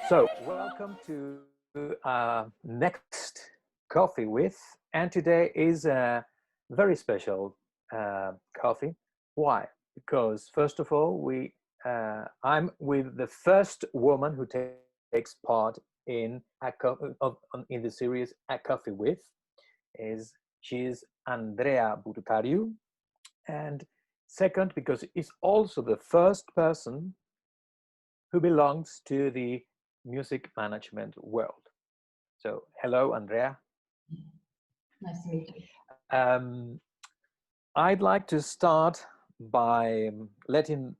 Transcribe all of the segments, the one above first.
So, welcome to next coffee with, and today is a very special coffee. Why? Because first of all, I'm with the first woman who takes part in in the series A Coffee with. She's Andreea Butucariu, and second because it's also the first person who belongs to the music management world. So, hello, Andreea. Nice to meet you. I'd like to start by letting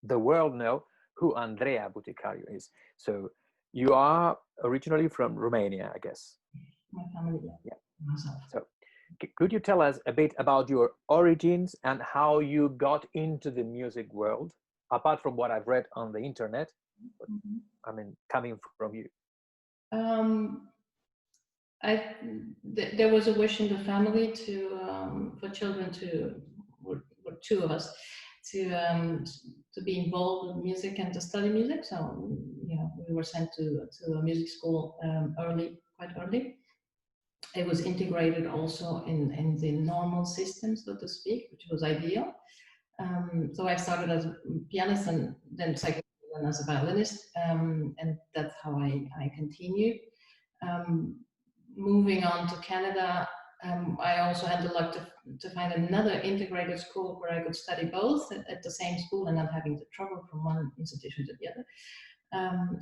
the world know who Andreea Butucariu is. So, you are originally from Romania, I guess. My family, yeah. Myself. So, could you tell us a bit about your origins and how you got into the music world, apart from what I've read on the internet? I mean, coming from you. There was a wish in the family for children or two of us, to be involved with music and to study music. So, we were sent to a music school quite early. It was integrated also in the normal system, so to speak, which was ideal. So I started as a pianist and then second as a violinist, and that's how I continued. Moving on to Canada, I also had the luck to find another integrated school where I could study both at the same school and not having to travel from one institution to the other.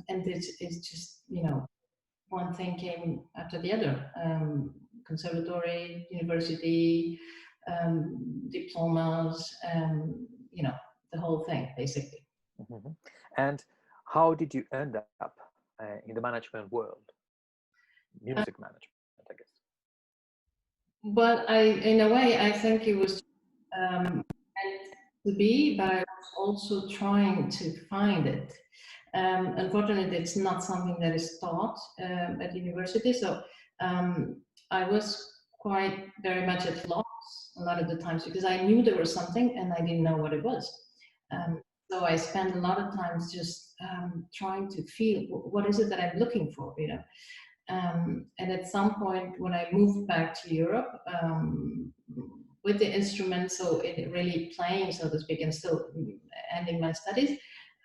And it's just, one thing came after the other. Conservatory, university, diplomas, the whole thing, basically. Mm-hmm. And how did you end up in the management world? Music management, I guess. But in a way, I think it was meant to be, but I was also trying to find it. Unfortunately, it's not something that is taught at university. So I was quite very much at loss a lot of the times because I knew there was something and I didn't know what it was. So I spent a lot of times just trying to feel what is it that I'm looking for, and at some point when I moved back to Europe with the instrument, so it really playing, so to speak, and still ending my studies,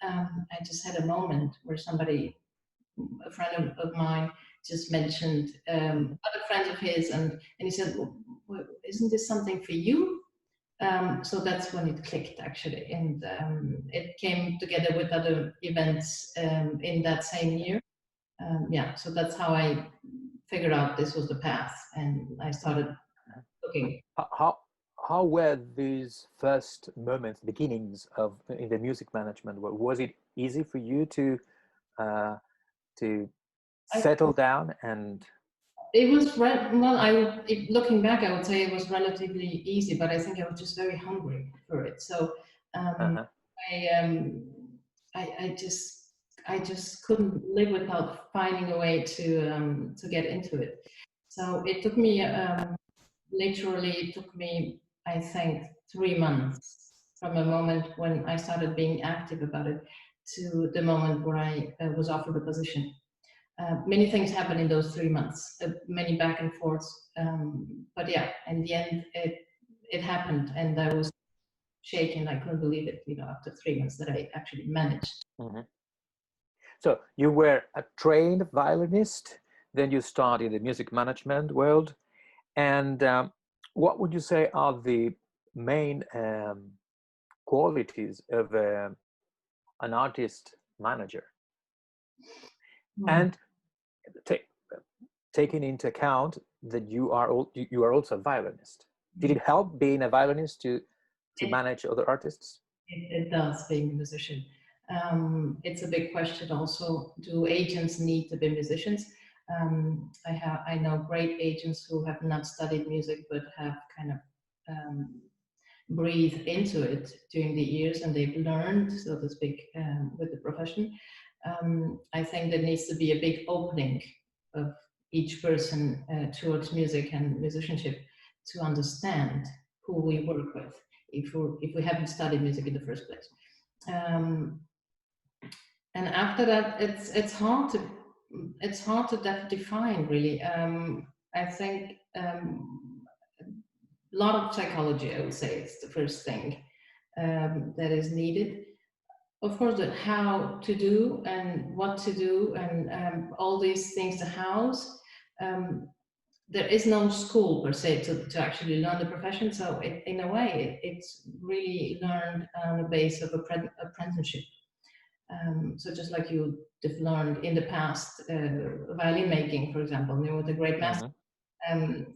I just had a moment where a friend of mine just mentioned other friends of his, and he said, well, isn't this something for you? So that's when it clicked, actually, and it came together with other events in that same year. So that's how I figured out this was the path, and I started looking. How were these first moments, beginnings of in the music management? Was it easy for you to settle down? And it was looking back, I would say it was relatively easy, but I think I was just very hungry for it. So I just couldn't live without finding a way to get into it. So it took me I think 3 months from a moment when I started being active about it to the moment where I was offered a position. Many things happened in those 3 months, many back and forths, but yeah, in the end it happened, and I was shaken. I couldn't believe it, after 3 months that I actually managed. Mm-hmm. So you were a trained violinist, then you started the music management world, and what would you say are the main qualities of an artist manager? And taking into account that you are also a violinist, did it help being a violinist to manage other artists? It does, being a musician. It's a big question also. Do agents need to be musicians? I know great agents who have not studied music but have kind of breathed into it during the years, and they've learned, so to speak, with the profession. I think there needs to be a big opening of each person towards music and musicianship to understand who we work with if we haven't studied music in the first place. and after that, it's hard to define really. I think a lot of psychology, I would say, it's the first thing that is needed. Of course, the how to do and what to do and all these things, the hows. There is no school per se to actually learn the profession. So in a way, it's really learned on the base of apprenticeship. So just like you have learned in the past, violin making, for example, you know, with a great master. Mm-hmm.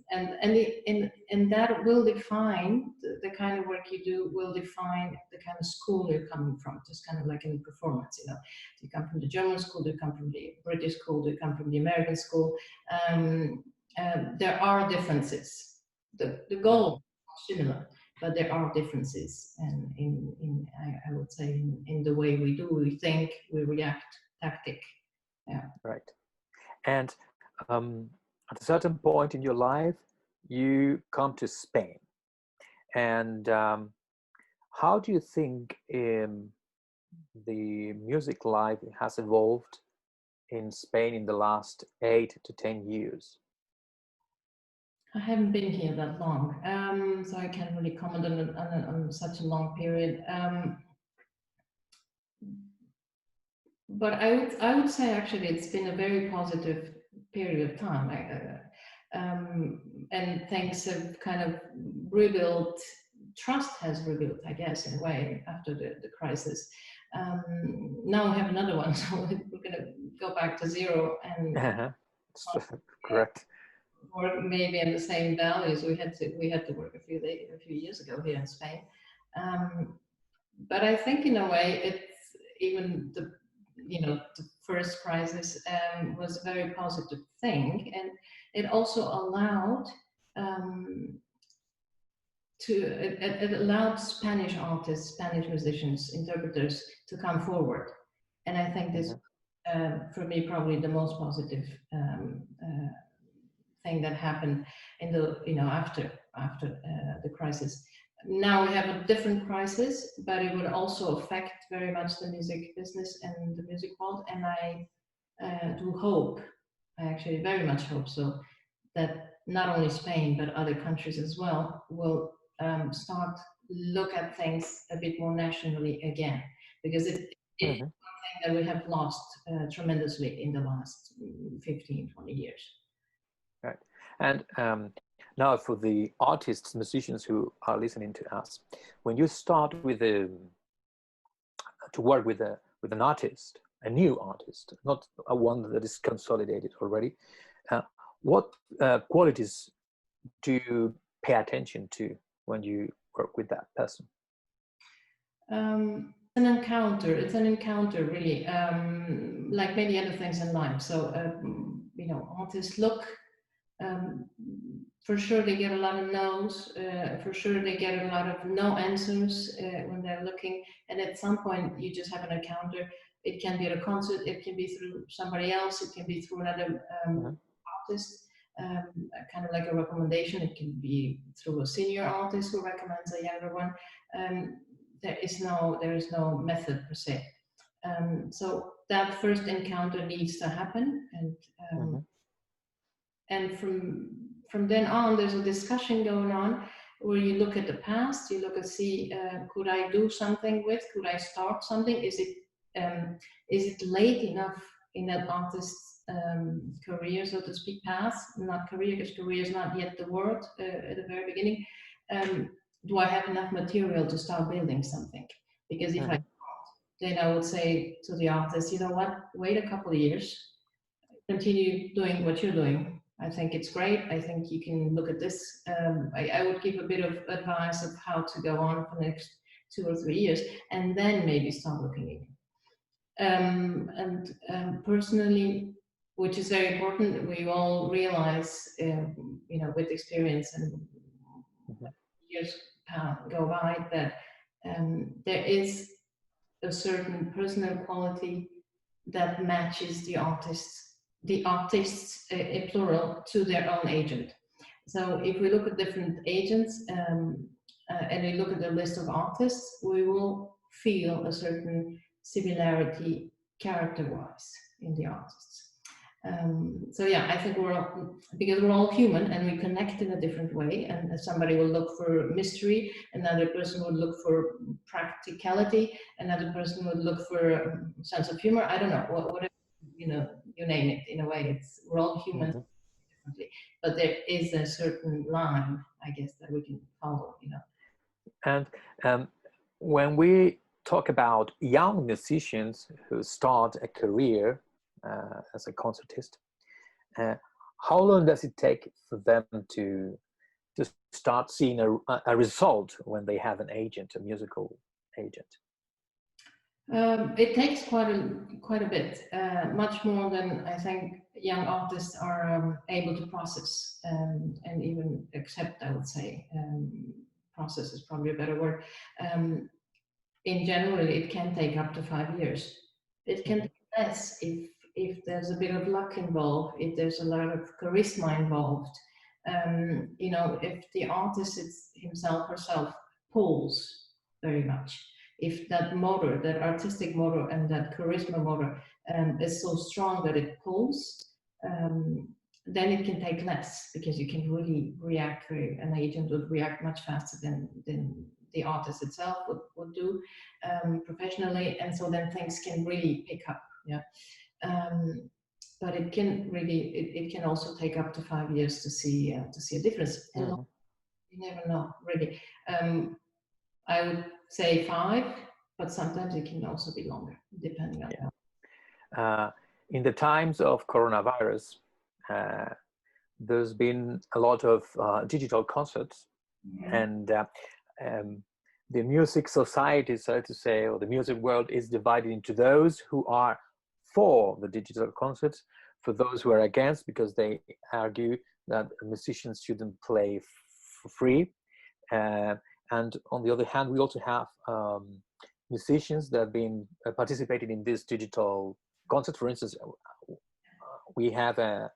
And that will define the kind of work you do, will define the kind of school you're coming from, just kind of like in performance, you know. Do you come from the German school? Do you come from the British school? Do you come from the American school? There are differences. The goal is similar, but there are differences, and I would say in the way we think, we react, tactic. Yeah. Right. And at a certain point in your life, you come to Spain. And how do you think the music life has evolved in Spain in the last 8 to 10 years? I haven't been here that long, so I can't really comment on such a long period. But I would say actually it's been a very positive period of time, and things have kind of rebuilt. Trust has rebuilt, I guess, in a way after the crisis. Now we have another one, so we're going to go back to zero and Correct. work maybe in the same values we had to work a few years ago here in Spain. But I think in a way it's even the first crisis was a very positive thing, and it also allowed it allowed Spanish artists, Spanish musicians, interpreters to come forward, and I think this for me probably the most positive thing that happened in the after the crisis. Now we have a different crisis, but it would also affect very much the music business and the music world. And I do hope, I actually very much hope so, that not only Spain but other countries as well will start look at things a bit more nationally again, because it's something that we have lost tremendously in the last 15, 20 years. Right. And now for the artists, musicians who are listening to us, when you start with to work with an artist, a new artist, not a one that is consolidated already, what qualities do you pay attention to when you work with that person? It's an encounter really, like many other things in life. So artists look, for sure they get a lot of no's, for sure they get a lot of no answers when they're looking, and at some point you just have an encounter. It can be at a concert, it can be through somebody else, it can be through another artist, kind of like a recommendation. It can be through a senior artist who recommends a younger one. There is no method per se. So that first encounter needs to happen, and from then on, there's a discussion going on where you look at the past, you look and see, could I do something with? Could I start something? Is it late enough in that artist's career, so to speak, path? Not career, because career is not yet the word at the very beginning. Do I have enough material to start building something? Because if I don't, then I would say to the artist, you know what, wait a couple of years, continue doing what you're doing. I think it's great. I think you can look at this. I would give a bit of advice of how to go on for the next 2 or 3 years, and then maybe start looking again. Personally, which is very important, we all realize, with experience and years go by, that there is a certain personal quality that matches the artists, plural, to their own agent. So if we look at different agents and we look at the list of artists, we will feel a certain similarity character-wise in the artists. So yeah, I think because we're all human and we connect in a different way, and somebody will look for mystery, another person would look for practicality, another person would look for a sense of humor. I don't know, whatever, you know, you name it. In a way, we're all human differently, but there is a certain line, I guess, that we can follow, you know. And when we talk about young musicians who start a career as a concertist, how long does it take for them to start seeing a result when they have an agent, a musical agent? It takes quite a bit, much more than I think young artists are able to process and even accept, I would say. Process is probably a better word. In general, it can take up to 5 years. It can take less if there's a bit of luck involved, if there's a lot of charisma involved. You know, if the artist himself herself pulls very much, if that motor, that artistic motor and that charisma motor is so strong that it pulls, then it can take less, because you can really react. An agent would react much faster than the artist itself would do professionally, and so then things can really pick up. Yeah. But it can really, it can also take up to 5 years to see a difference. And you never know, really. I would say 5, but sometimes it can also be longer, depending on. Yeah. In the times of coronavirus, there's been a lot of digital concerts, and the music society, so to say, or the music world is divided into those who are for the digital concerts, for those who are against, because they argue that musicians shouldn't play for free. And on the other hand, we also have musicians that have been participating in this digital concert. For instance, we have a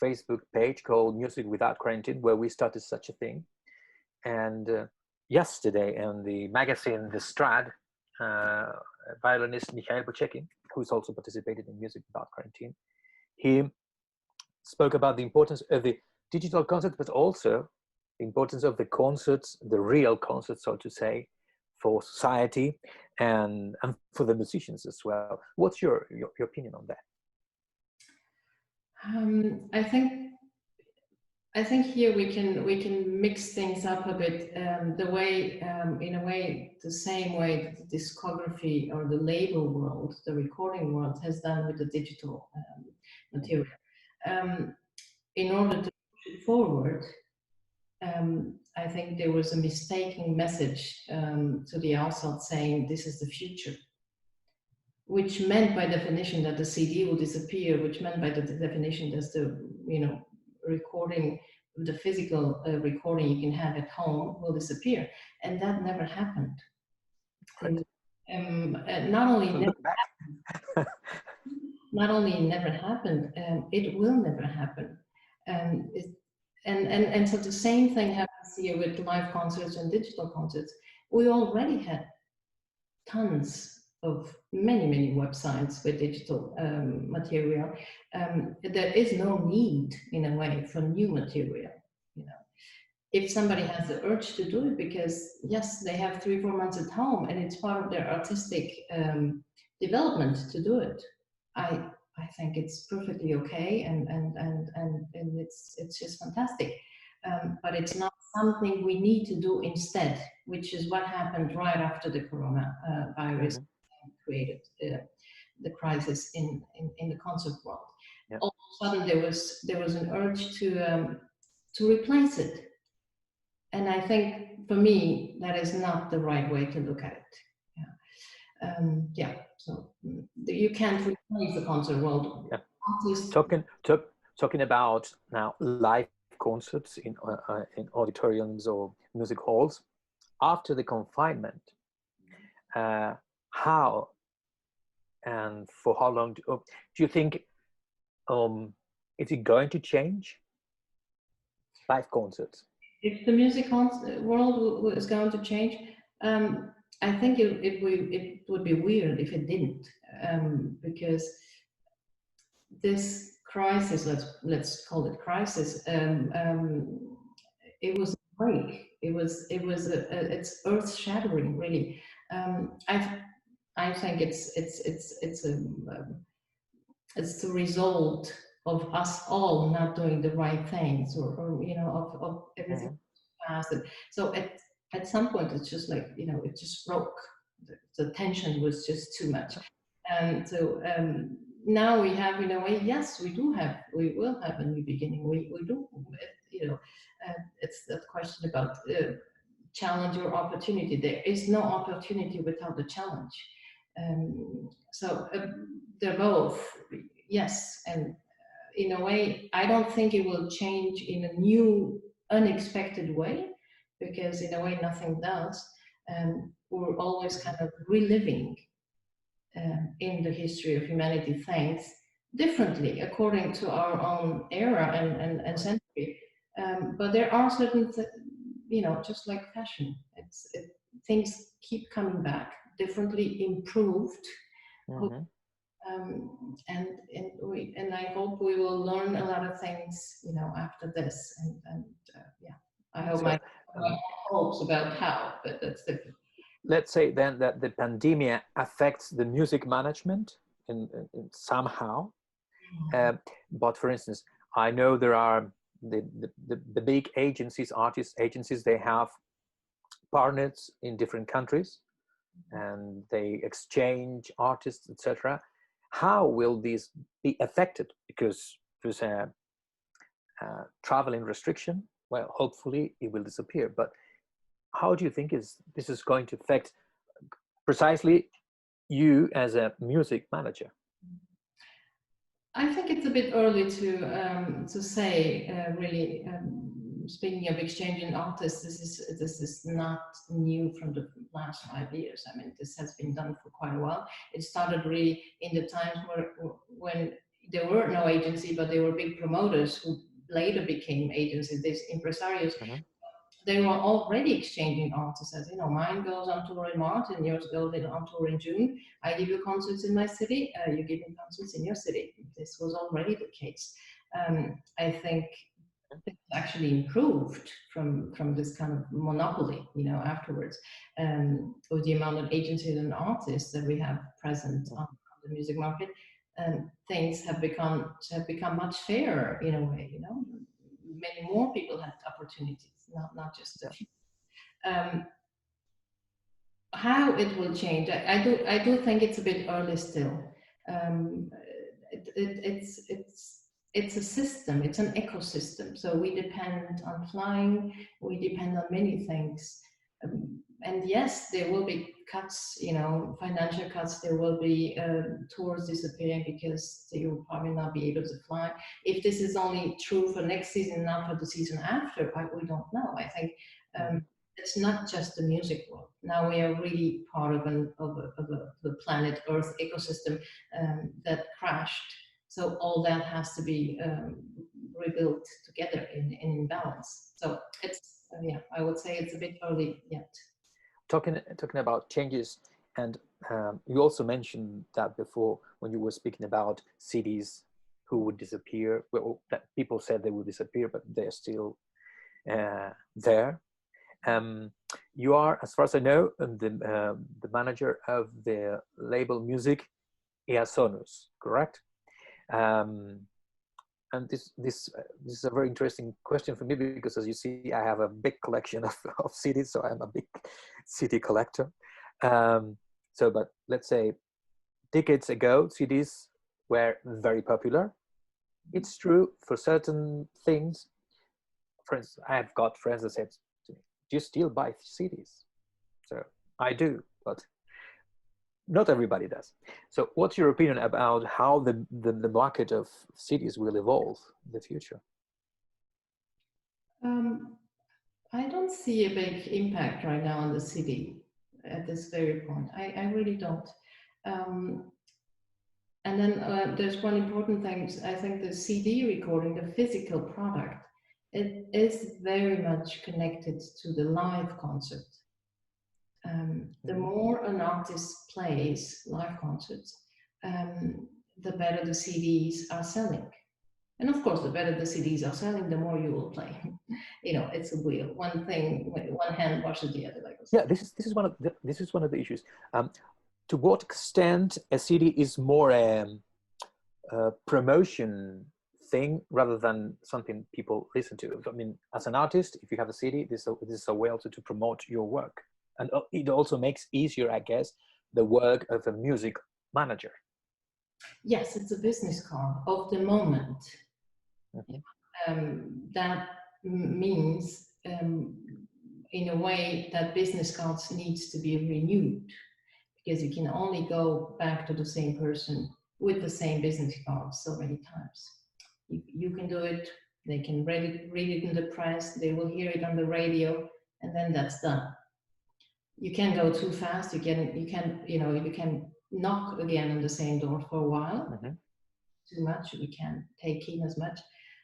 Facebook page called Music Without Quarantine, where we started such a thing. And yesterday in the magazine The Strad, violinist Andreea Butucariu, who's also participated in Music Without Quarantine, he spoke about the importance of the digital concert, but also the importance of the concerts, the real concerts, so to say, for society and for the musicians as well. What's your opinion on that? I think here we can mix things up a bit. The way, in a way, the same way that the discography or the label world, the recording world, has done with the digital material. In order to push it forward, I think there was a mistaken message to the outside saying this is the future, which meant by definition that the CD will disappear, which meant by the definition that the recording, the physical recording you can have at home will disappear, and that never happened. Right. Not only never happened, it will never happen. And so the same thing happens here with live concerts and digital concerts. We already had tons of many websites with digital material. There is no need, in a way, for new material. You know, if somebody has the urge to do it because yes, they have 3-4 months at home and it's part of their artistic development to do it, I think it's perfectly okay, and it's just fantastic. But it's not something we need to do instead, which is what happened right after the coronavirus created the crisis in the concert world. Yeah. All of a sudden, there was an urge to replace it, and I think for me that is not the right way to look at it. Yeah. So you can't replace the concert world. Yeah. Talking about now live concerts in auditoriums or music halls after the confinement, how and for how long do you think is it going to change live concerts? If the music world is going to change, I think it would be weird if it didn't, because this crisis, let's call it crisis, it was a break. It's earth shattering, really. I think it's the result of us all not doing the right things, or you know, of everything Mhm. past. And so at some point, it's just like, you know, it just broke. The tension was just too much, and so now we have, in a way, yes, we will have a new beginning. We do, you know, it's that question about challenge or opportunity. There is no opportunity without the challenge. So they're both, yes. And in a way, I don't think it will change in a new, unexpected way, because in a way, nothing does. We're always kind of reliving in the history of humanity things differently according to our own era and century. But there are certain, you know, just like fashion, things keep coming back, differently improved. Mhm. And I hope we will learn a lot of things, you know, after this. And yeah, I hope So my um, hopes about how, but that's different. let's say then that the pandemic affects the music management in somehow. Uh, but for instance, I know there are the big agencies, artist agencies, they have partners in different countries and they exchange artists, etc. How will these be affected? Because there's a traveling restriction. Well, hopefully it will disappear. But how do you think this is going to affect precisely you as a music manager? I think it's a bit early to say, really. Speaking of exchanging artists, this is not new from the last 5 years. I mean, this has been done for quite a while. It started really in the times when there were no agency, but there were big promoters who later became agencies. These impresarios, Mhm. they were already exchanging artists. As you know, mine goes on tour in March and yours goes on tour in June. I give you concerts in my city, you give me concerts in your city. This was already the case. I think it's actually improved from this kind of monopoly, you know, afterwards, with the amount of agencies and artists that we have present on the music market. Things have become much fairer in a way, you know. Many more people have opportunities, not just a Yeah. few. Um, how it will change, I do think it's a bit early still. Um, it's a system, it's an ecosystem. So we depend on flying, we depend on many things. And yes, there will be cuts, you know, financial cuts. There will be tours disappearing because they will probably not be able to fly. If this is only true for next season, not for the season after, we don't know. I think Mhm. it's not just the music world. Now we are really part of the planet Earth ecosystem that crashed. So all that has to be rebuilt together in balance. So it's yeah, I would say it's a bit early yet. Talking about changes, and you also mentioned that before when you were speaking about cities who would disappear. Well, that people said they would disappear, but they're still there. Um, you are, as far as I know, the manager of the label Music Sonus, correct? Um, and this is a very interesting question for me because, as you see, I have a big collection of CDs, so I'm a big CD collector. Um, so, but let's say decades ago, CDs were very popular. It's true for certain things. For instance, I've got friends that said to me, "Do you still buy CDs?" So I do, but not everybody does. So what's your opinion about how the market of CDs will evolve in the future? Um, I don't see a big impact right now on the city at this very point. I really don't. Um, and then there's one important thing. I think the CD recording, the physical product, it is very much connected to the live concert. The more an artist plays live concerts, the better the CDs are selling. And of course, the better the CDs are selling, the more you will play. You know, it's a wheel. One thing, one hand washes the other. Like Yeah, this is one of the issues. To what extent a CD is more a promotion thing rather than something people listen to? I mean, as an artist, if you have a CD, this is a way also to promote your work, and it also makes easier, I guess, the work of a music manager. Yes, it's a business card of the moment. That means, in a way, that business cards needs to be renewed, because you can only go back to the same person with the same business card so many times. You can do it, they can read it in the press, they will hear it on the radio, and then that's done. You can't go too fast. You can knock again on the same door for a while. Too much, we can't take in as much.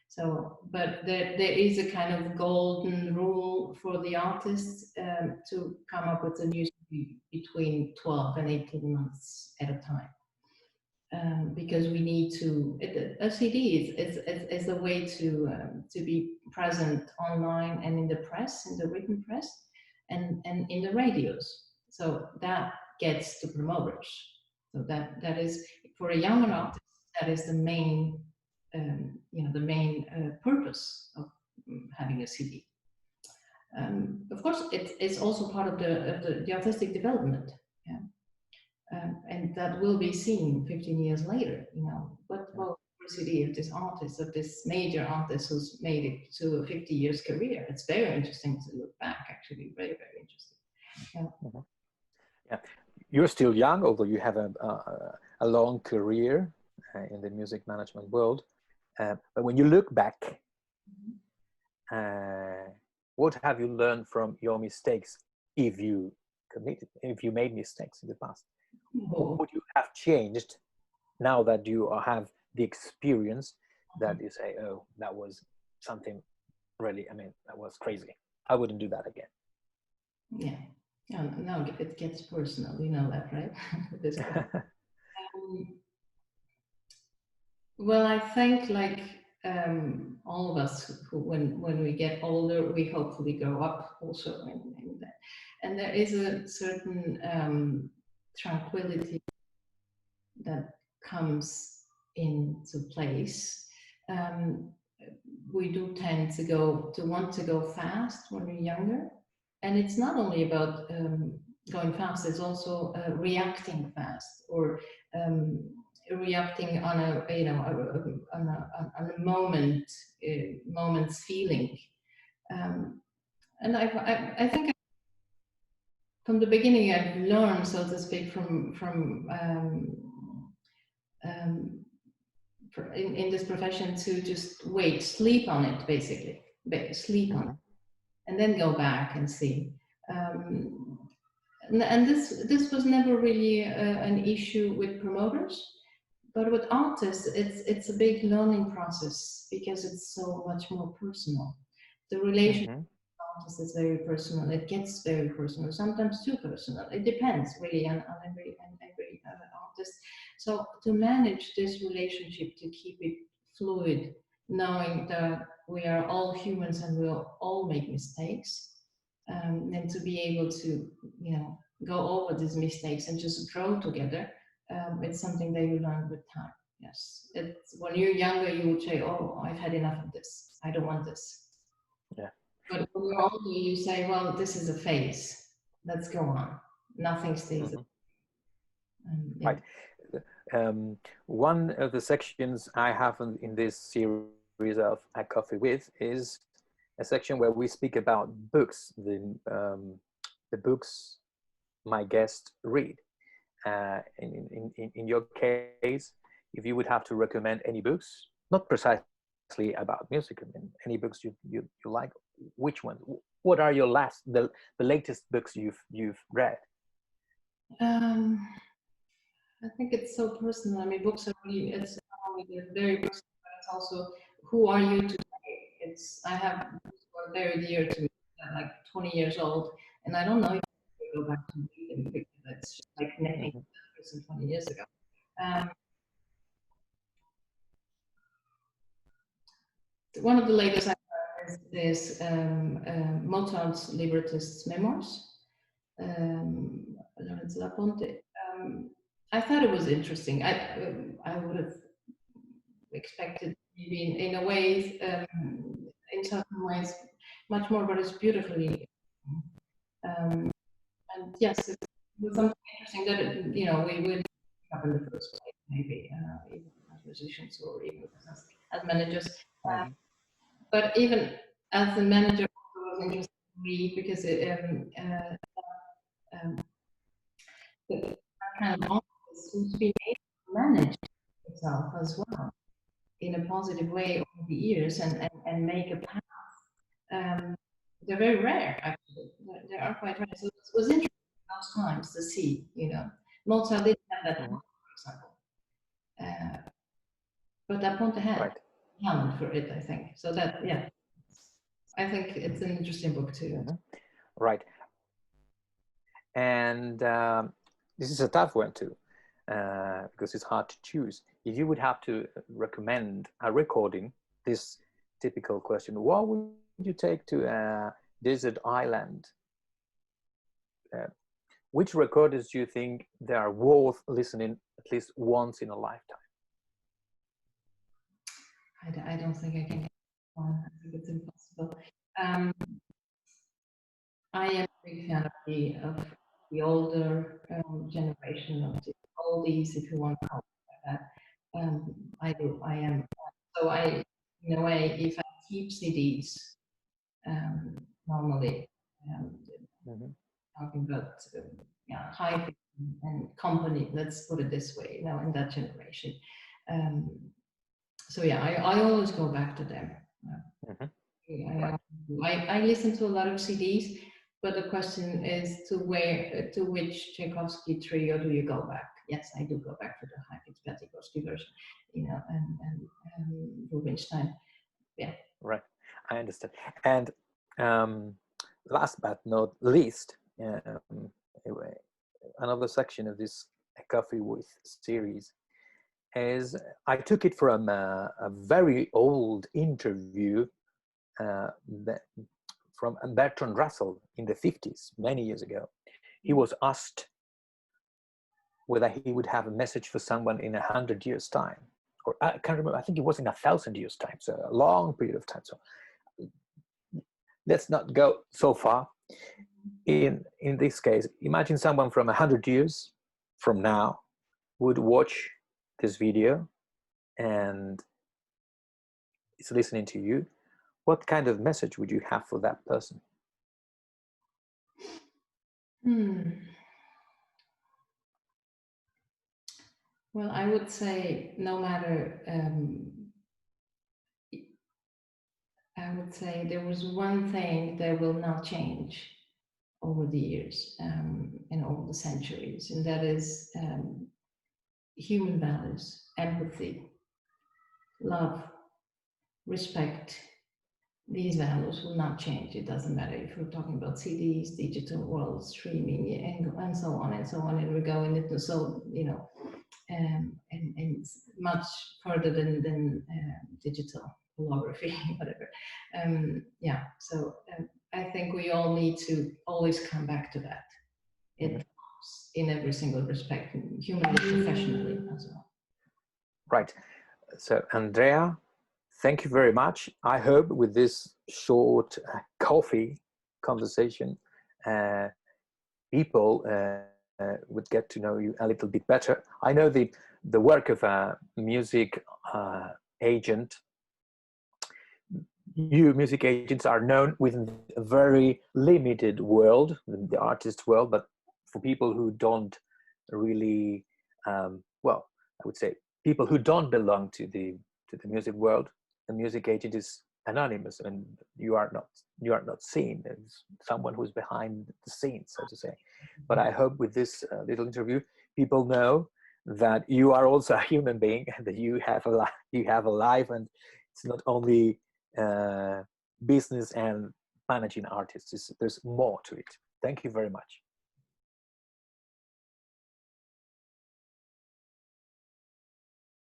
So, but there is a kind of golden rule for the artists to come up with a new CD between 12 and 18 months at a time. Because we need to, a CD is a way to be present online and in the press, in the written press, and in the radios. So that gets to promoters. So that is, for a younger artist, that is the main, the main purpose of having a CD. Of course, it's also part of the artistic development. Yeah. And that will be seen 15 years later, what CD of this artist, of this major artist who's made it to a 50 years career. It's very interesting to look back, actually, very, very interesting. Yeah. Yeah. You're still young, although you have a long career in the music management world. But when you look back, what have you learned from your mistakes, if you made mistakes in the past? What would you have changed now that you have the experience that you say, oh, that was something really, that was crazy. I wouldn't do that again. Yeah. Now it gets personal. You know that, right? Well, I think all of us, when we get older, we hopefully grow up also in that. And there is a certain tranquility that comes into place. We do tend to want to go fast when we're younger. And it's not only about going fast, it's also reacting fast, or reacting on a moment's feeling. And I think from the beginning I've learned, so to speak, in this profession, to just sleep on it, basically, sleep on it, and then go back and see. And this was never really an issue with promoters, but with artists, it's a big learning process, because it's so much more personal. The relationship with artists is very personal. It gets very personal, sometimes too personal. It depends really on every artist. So to manage this relationship, to keep it fluid, knowing that we are all humans and we'll all make mistakes, and to be able to go over these mistakes and just grow together, it's something that you learn with time. Yes, it's when you're younger, you would say, "Oh, I've had enough of this. I don't want this." Yeah. But when you're older, you say, "Well, this is a phase. Let's go on. Nothing stays." Yeah. Right. One of the sections I have in this series of A Coffee With is a section where we speak about books, the books my guests read. In your case, if you would have to recommend any books, not precisely about music, any books you like, which one? What are your the latest books you've read? I think it's so personal. Books are really, it's not only very personal, but it's also, who are you today? I have books that are very dear to me, like 20 years old, and I don't know you. go back to reading because it's just like naming that person 20 years ago. One of the latest I heard is Mozart's librettist's memoirs. Lorenzo da Ponte. I thought it was interesting. I would have expected maybe in a way, in certain ways, much more, but it's beautifully. And yes, it was something interesting that we would have in the first place, maybe even as musicians or even as managers. But even as a manager, it was interesting to read because the kind of office who's been able to manage itself as well in a positive way over the years and make a path. They're very rare, actually. They are quite rare. So it was interesting those times to see, Mozart didn't have that, for example. But Da Ponte had talent for it, I think. So that, yeah, I think it's an interesting book too. Right. And this is a tough one too, because it's hard to choose. If you would have to recommend a recording, this typical question, what would you take to a desert island? Which recordings do you think they are worth listening at least once in a lifetime? I don't think I can get one. I think it's impossible. I am a big fan of the older generation of the oldies, if you want to call it like that. I am. So in a way, if I keep CDs, normally, talking about high and company, let's put it this way, in that generation. So yeah, I always go back to them. I listen to a lot of CDs, but the question is to which Tchaikovsky trio do you go back? Yes, I do go back to the High-pitched version, and Rubinstein. Yeah. Right, I understand. And last but not least, anyway, another section of this Coffee with series is I took it from a very old interview from Bertrand Russell in the 50s, many years ago. He was asked whether he would have a message for someone in 100 years' time. Or I can't remember, I think it was in 1,000 years' time, so a long period of time. So let's not go so far. In this case, imagine someone from 100 years from now would watch this video and is listening to you. What kind of message would you have for that person? Well, I would say no matter, I would say there was one thing that will not change over the years and over the centuries, and that is human values, empathy, love, respect. These values will not change. It doesn't matter if we're talking about CDs, digital world, streaming, and so on and so on, and we're going into and much further than digital photography, whatever. So I think we all need to always come back to that. It helps in every single respect, humanly, professionally as well. Right. So Andreea, thank you very much. I hope with this short coffee conversation, people would get to know you a little bit better. I know the work of a music agent. You music agents are known within a very limited world, the artist world, but for people who don't really, well, I would say people who don't belong to the music world, the music agent is anonymous, and you are not seen. There's someone who's behind the scenes, so to say. But I hope with this little interview, people know that you are also a human being, and that you have a life, and it's not only business and managing artists. There's more to it. Thank you very much.